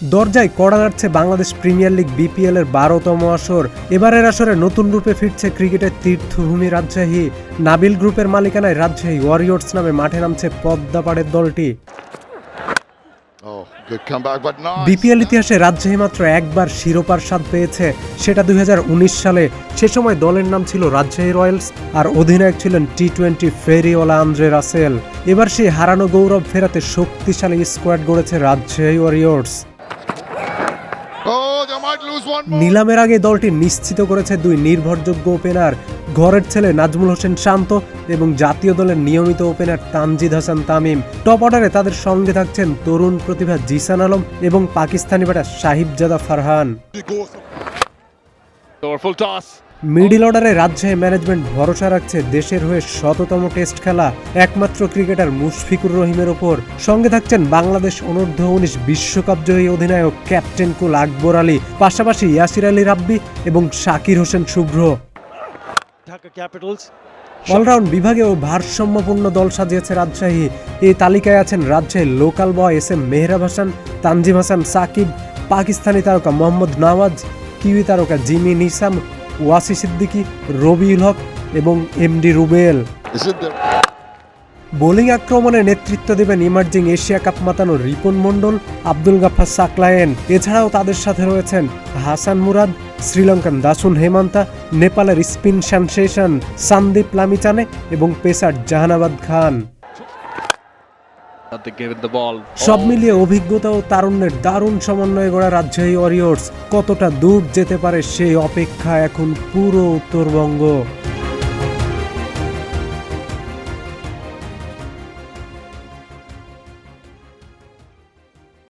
দরজায় কড়া নাড়ছে Bangladesh premier league BPL এর 12তম আসর। এবারের আসরে নতুন রূপে ফিরছে ক্রিকেটের তীর্থভূমি রাজশাহী। নাবিল গ্রুপের মালিকানায় রাজশাহী ওয়ারিয়র্স নামে মাঠে নামছে পদ্মাপাড়ের দলটি। বিপিএল ইতিহাসে রাজশাহী মাত্র একবার শিরোপার স্বাদ পেয়েছে, সেটা 2019 সালে। সে সময় দলের নাম ছিল রাজশাহী রয়্যালস, আর অধিনায়ক ছিলেন টি-20 ফেরিওয়ালা আন্দ্রে রাসেল। এবার সেই হারানো গৌরব ফেরাতে শক্তিশালী স্কোয়াড গড়েছে রাজশাহী ওয়ারিয়র্স। নিলামের আগে দলটি নিশ্চিত করেছে দুই নির্ভরযোগ্য ওপেনার, ঘরের ছেলে নাজমুল হোসেন শান্ত এবং জাতীয় দলের নিয়মিত ওপেনার তানজিদ হাসান তামিম। টপ অর্ডারে তাদের সঙ্গে থাকছেন তরুণ প্রতিভা জিসান আলম এবং পাকিস্তানি ব্যাটার সাহিবজাদা ফারহান। মিডল অর্ডারে রাজশাহী ম্যানেজমেন্ট ভরসা রাখছে দেশের হয়ে 100তম টেস্ট খেলা একমাত্র ক্রিকেটার মুশফিকুর রহিমের ওপর। সঙ্গে থাকছেন বাংলাদেশ অনূর্ধ্ব-19 বিশ্বকাপ জয়ী অধিনায়ক ক্যাপ্টেন কুল আকবর আলী, পাশাপাশি ইয়াসির আলী রাব্বি এবং শাকির হোসেন শুভ্র। অলরাউন্ড বিভাগেও ভারসাম্যপূর্ণ দল সাজিয়েছে রাজশাহী। এই তালিকায় আছেন রাজশাহীর local boy S M Mehrab Hasan, Tanzim Hasan Sakib, Pakistani তারকা মোহাম্মদ নওয়াজ, কিউই তারকা জিমি নিসাম, ওয়াসি সিদ্দিকী, রবিউল হক এবং এমডি রুবেল। বোলিং আক্রমণে নেতৃত্ব দেবেন ইমার্জিং এশিয়া কাপ মাতানো রিপন মণ্ডল, আব্দুল গাফফার সাকলায়েন। এছাড়াও তাদের সাথে রয়েছেন হাসান মুরাদ, শ্রীলঙ্কান দাসুন হেমান্তা, নেপালের স্পিন সেনসেশন সন্দীপ লামিচানে এবং পেসার জাহানাবাদ খান। সব মিলিয়ে অভিজ্ঞতা ও তারুণ্যের দারুণ সমন্বয়ে গড়া রাজশাহী ওয়ারিয়র্স কতটা দূর যেতে পারে সেই অপেক্ষা এখন পুরো উত্তরবঙ্গ।